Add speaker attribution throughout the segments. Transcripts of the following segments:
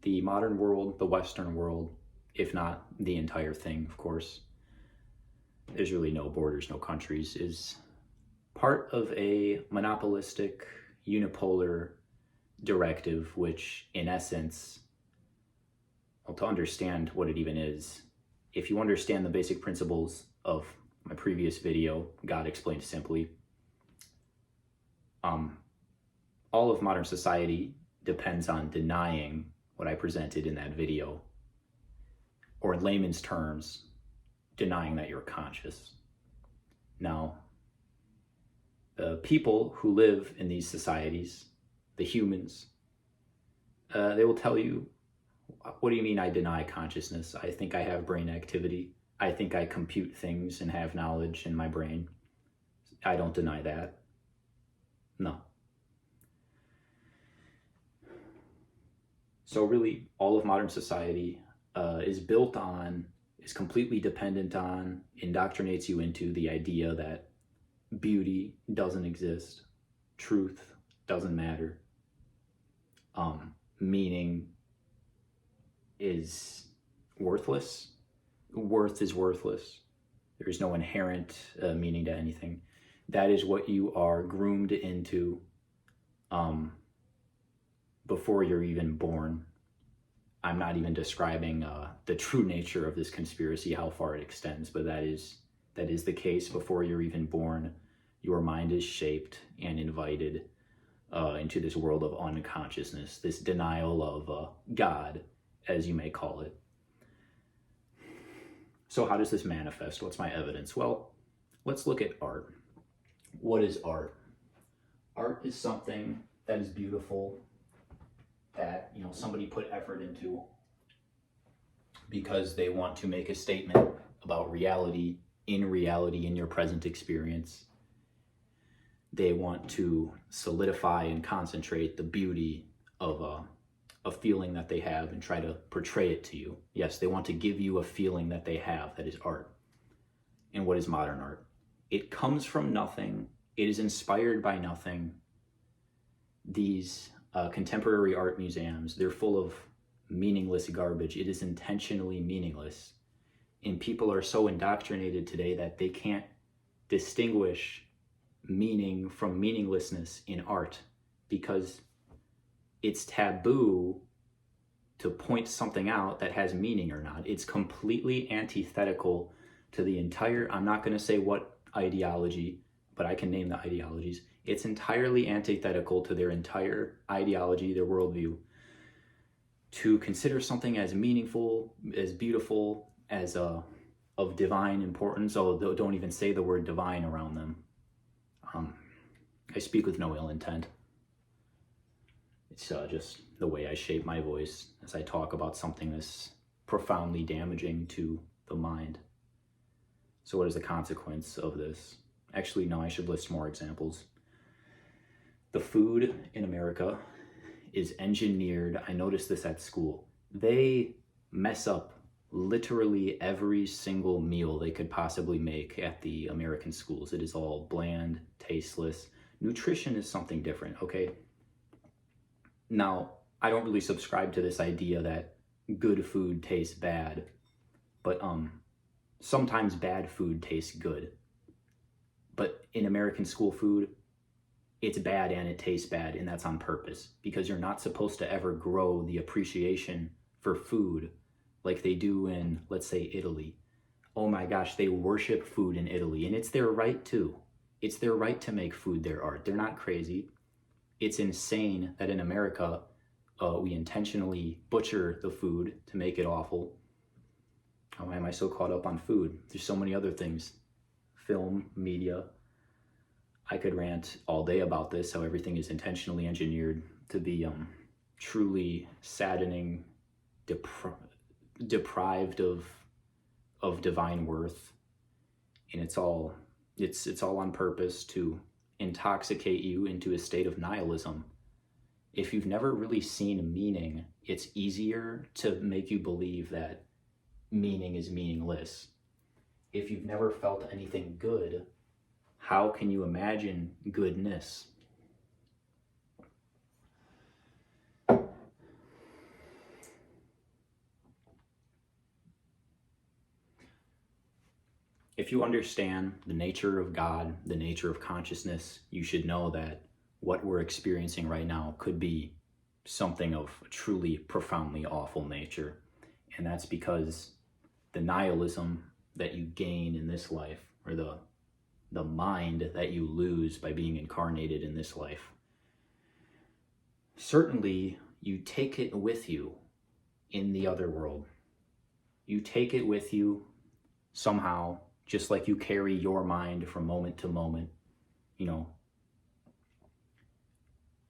Speaker 1: the modern world, the Western world, if not the entire thing, of course, there's really no borders, no countries, is part of a monopolistic, unipolar directive, which in essence, well, to understand what it even is, if you understand the basic principles of my previous video, God Explained Simply, all of modern society depends on denying what I presented in that video, or in layman's terms, denying that you're conscious. Now, the people who live in these societies, the humans, they will tell you, what do you mean I deny consciousness? I think I have brain activity. I think I compute things and have knowledge in my brain. I don't deny that. No. So really, all of modern society is completely dependent on, indoctrinates you into the idea that beauty doesn't exist, truth doesn't matter, meaning is worthless, worth is worthless, there is no inherent meaning to anything. That is what you are groomed into before you're even born. I'm not even describing the true nature of this conspiracy, how far it extends, but that is the case. Before you're even born, your mind is shaped and invited into this world of unconsciousness, this denial of God, as you may call it. So how does this manifest? What's my evidence? Well, let's look at art. What is art? Art is something that is beautiful, that somebody put effort into because they want to make a statement about reality, in your present experience. They want to solidify and concentrate the beauty of a feeling that they have and try to portray it to you. Yes, they want to give you a feeling that they have. That is art. And what is modern art? It comes from nothing. It is inspired by nothing. These contemporary art museums, they're full of meaningless garbage. It is intentionally meaningless. And people are so indoctrinated today that they can't distinguish meaning from meaninglessness in art, because it's taboo to point something out that has meaning or not. It's completely antithetical to the entire, I'm not going to say what ideology, but I can name the ideologies. It's entirely antithetical to their entire ideology, their worldview, to consider something as meaningful, as beautiful, as of divine importance. Although don't even say the word divine around them. I speak with no ill intent. It's just the way I shape my voice as I talk about something that's profoundly damaging to the mind. So what is the consequence of this? Actually, no, I should list more examples. The food in America is engineered. I noticed this at school. They mess up literally every single meal they could possibly make at the American schools. It is all bland, tasteless. Nutrition is something different, okay? Now, I don't really subscribe to this idea that good food tastes bad, but sometimes bad food tastes good. But in American school food, it's bad and it tastes bad, and that's on purpose, because you're not supposed to ever grow the appreciation for food like they do in, let's say, Italy. Oh my gosh, they worship food in Italy, and it's their right to. It's their right to make food their art. They're not crazy. It's insane that in America, we intentionally butcher the food to make it awful. Why am I so caught up on food? There's so many other things. Film, media. I could rant all day about this, how everything is intentionally engineered to be truly saddening, deprived of divine worth. And it's all on purpose to intoxicate you into a state of nihilism. If you've never really seen meaning, it's easier to make you believe that meaning is meaningless. If you've never felt anything good, how can you imagine goodness? if you understand the nature of God, the nature of consciousness, you should know that what we're experiencing right now could be something of a truly profoundly awful nature. And that's because the nihilism that you gain in this life, or the mind that you lose by being incarnated in this life, certainly you take it with you in the other world. You take it with you somehow, just like you carry your mind from moment to moment. You know,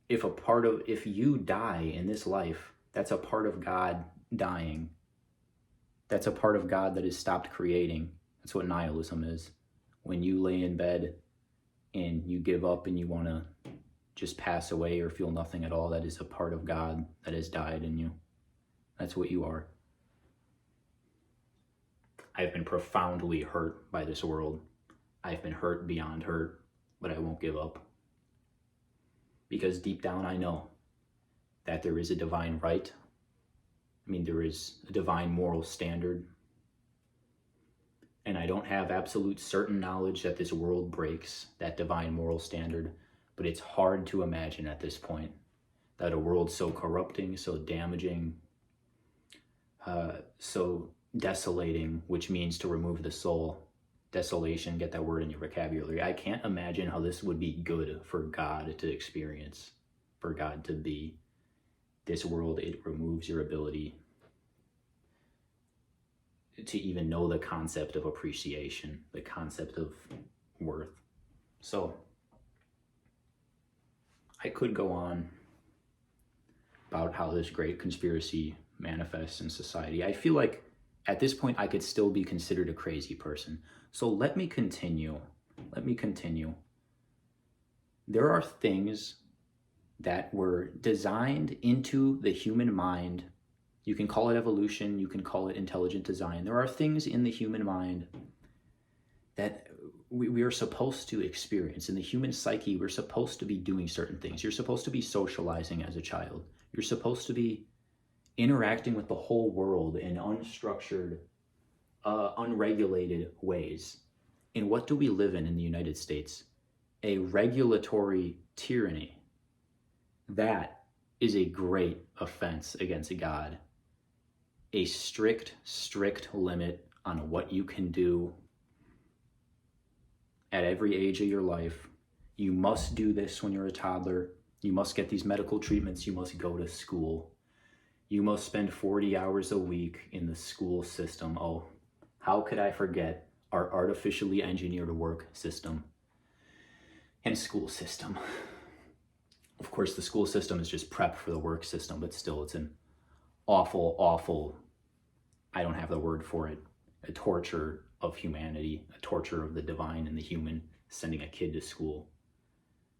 Speaker 1: if you die in this life, that's a part of God dying. That's a part of God that has stopped creating. That's what nihilism is. When you lay in bed and you give up and you want to just pass away or feel nothing at all, that is a part of God that has died in you. That's what you are. I've been profoundly hurt by this world. I've been hurt beyond hurt, but I won't give up. Because deep down I know that there is a divine right. I mean, there is a divine moral standard. And I don't have absolute certain knowledge that this world breaks that divine moral standard, but it's hard to imagine at this point that a world so corrupting, so damaging, so desolating, which means to remove the soul, desolation, get that word in your vocabulary. I can't imagine how this would be good for God to experience, for God to be. This world, it removes your ability to even know the concept of appreciation, the concept of worth. So I could go on about how this great conspiracy manifests in society. I feel like at this point I could still be considered a crazy person. So let me continue. There are things that were designed into the human mind. You can call it evolution, you can call it intelligent design. There are things in the human mind that we are supposed to experience. In the human psyche, we're supposed to be doing certain things. You're supposed to be socializing as a child. You're supposed to be interacting with the whole world in unstructured, unregulated ways. And what do we live in the United States? A regulatory tyranny. That is a great offense against God. A strict limit on what you can do at every age of your life. You must do this when you're a toddler. You must get these medical treatments. You must go to school. You must spend 40 hours a week in the school system. Oh, how could I forget our artificially engineered work system and school system? Of course, the school system is just prep for the work system, but still it's an awful, I don't have the word for it, a torture of humanity, a torture of the divine and the human, sending a kid to school,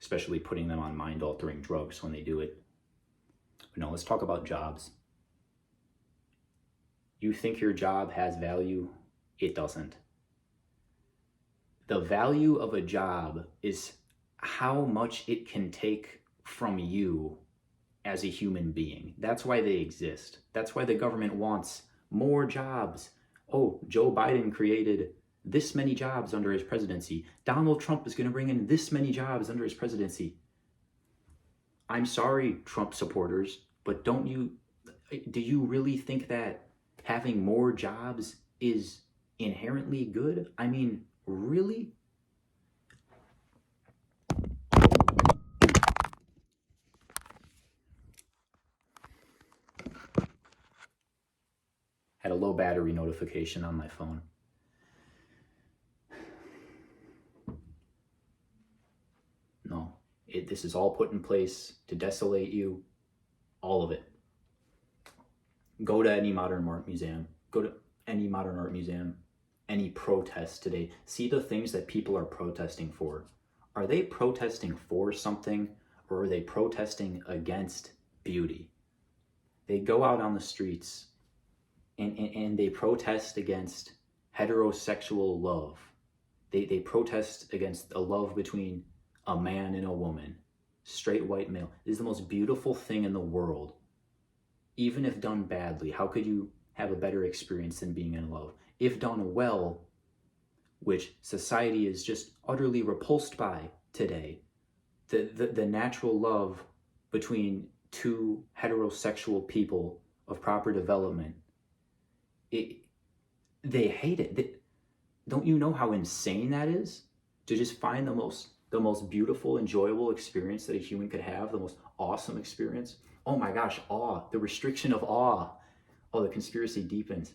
Speaker 1: especially putting them on mind-altering drugs when they do it. But no, let's talk about jobs. You think your job has value? It doesn't. The value of a job is how much it can take from you as a human being. That's why they exist. That's why the government wants more jobs. Oh, Joe Biden created this many jobs under his presidency. Donald Trump is going to bring in this many jobs under his presidency. I'm sorry, Trump supporters, but do you really think that having more jobs is inherently good? I mean, really? Had a low battery notification on my phone. No, this is all put in place to desolate you, all of it. Go to any modern art museum, any protest today. See the things that people are protesting for. Are they protesting for something, or are they protesting against beauty? They go out on the streets and they protest against heterosexual love. They protest against a love between a man and a woman, straight white male. It is the most beautiful thing in the world. Even if done badly, how could you have a better experience than being in love? If done well, which society is just utterly repulsed by today. The natural love between two heterosexual people of proper development, they hate it. Don't you know how insane that is? To just find the most beautiful, enjoyable experience that a human could have, the most awesome experience. Oh my gosh, awe, the restriction of awe. Oh, the conspiracy deepens.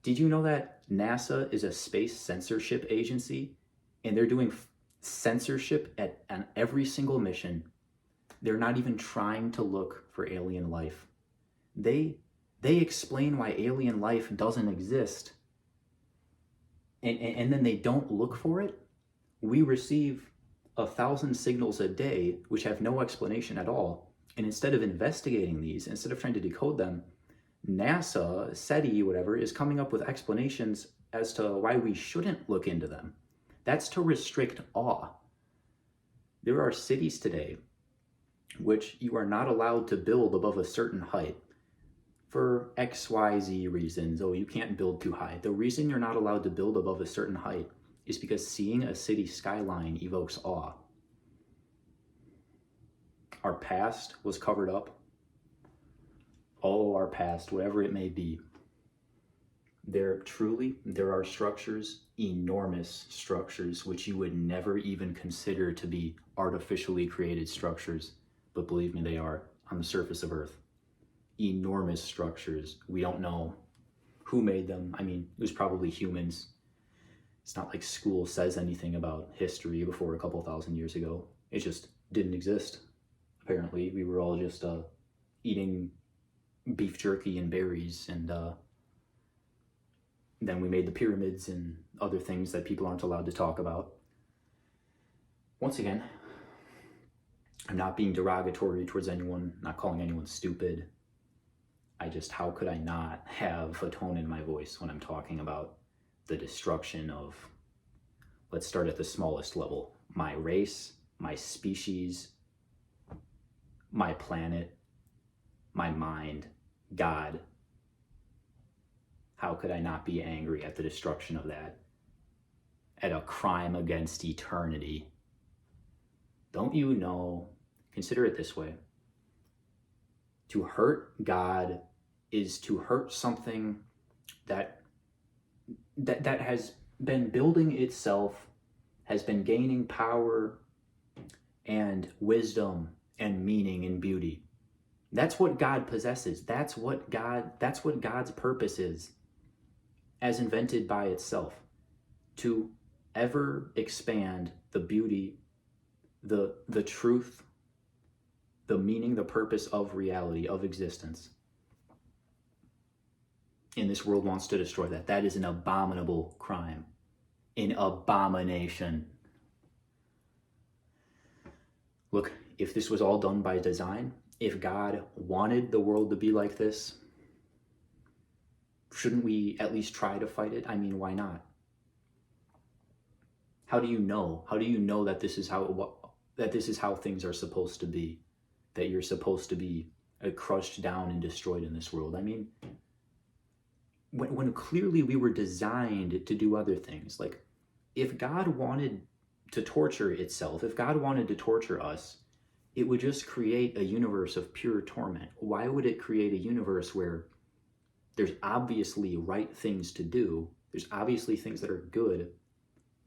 Speaker 1: Did you know that NASA is a space censorship agency, and they're doing censorship on every single mission? They're not even trying to look for alien life. They explain why alien life doesn't exist, and then they don't look for it. We receive 1,000 signals a day which have no explanation at all, and instead of investigating these, instead of trying to decode them, NASA, SETI, whatever, is coming up with explanations as to why we shouldn't look into them. That's to restrict awe. There are cities today which you are not allowed to build above a certain height for XYZ reasons. Oh, you can't build too high. The reason you're not allowed to build above a certain height is because seeing a city skyline evokes awe. Our past was covered up. Oh, our past, whatever it may be. There are structures, enormous structures, which you would never even consider to be artificially created structures. But believe me, they are on the surface of Earth. Enormous structures. We don't know who made them. I mean, it was probably humans. It's not like school says anything about history before a couple thousand years ago. It just didn't exist. Apparently, we were all just eating beef jerky and berries, and then we made the pyramids and other things that people aren't allowed to talk about. Once again, I'm not being derogatory towards anyone, not calling anyone stupid. How could I not have a tone in my voice when I'm talking about the destruction of, let's start at the smallest level, my race, my species, my planet, my mind, God. How could I not be angry at the destruction of that? At a crime against eternity? Don't you know, consider it this way. To hurt God is to hurt something that has been building itself, has been gaining power and wisdom and meaning and beauty. That's what God possesses. That's what God's purpose is, as invented by itself, to ever expand the beauty, the truth, the meaning, the purpose of reality, of existence. And this world wants to destroy that. That is an abominable crime. An abomination. Look, if this was all done by design, if God wanted the world to be like this, shouldn't we at least try to fight it? I mean, why not? How do you know? How do you know that this is how things are supposed to be? That you're supposed to be crushed down and destroyed in this world? I mean, when clearly we were designed to do other things. Like, if God wanted to torture itself, if God wanted to torture us, it would just create a universe of pure torment. Why would it create a universe where there's obviously right things to do, there's obviously things that are good,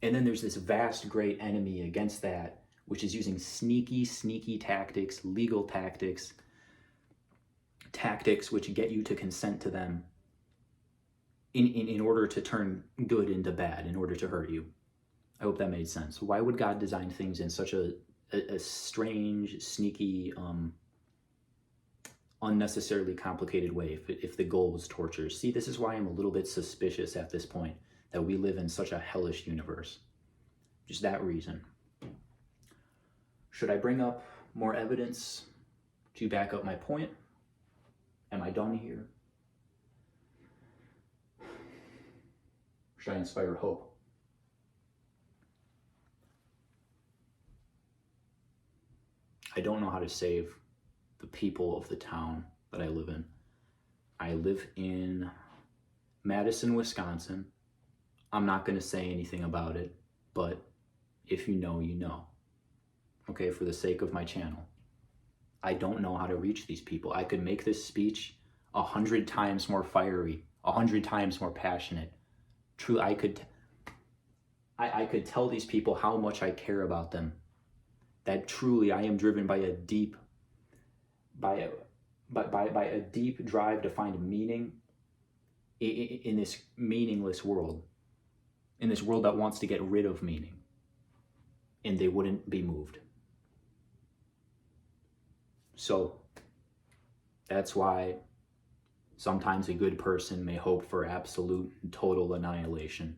Speaker 1: and then there's this vast great enemy against that, which is using sneaky tactics, legal tactics which get you to consent to them in order to turn good into bad, in order to hurt you. I hope that made sense. Why would God design things in such a strange, sneaky, unnecessarily complicated way if the goal was torture? See, this is why I'm a little bit suspicious at this point that we live in such a hellish universe. Just that reason. Should I bring up more evidence to back up my point? Am I done here? Should I inspire hope? I don't know how to save the people of the town that I live in. I live in Madison, Wisconsin. I'm not going to say anything about it, but if you know, you know. Okay, for the sake of my channel. I don't know how to reach these people. I could make this speech 100 times more fiery, 100 times more passionate. True, I could tell these people how much I care about them. That truly I am driven by a deep drive to find meaning in this meaningless world, in this world that wants to get rid of meaning, and they wouldn't be moved. So that's why sometimes a good person may hope for absolute and total annihilation.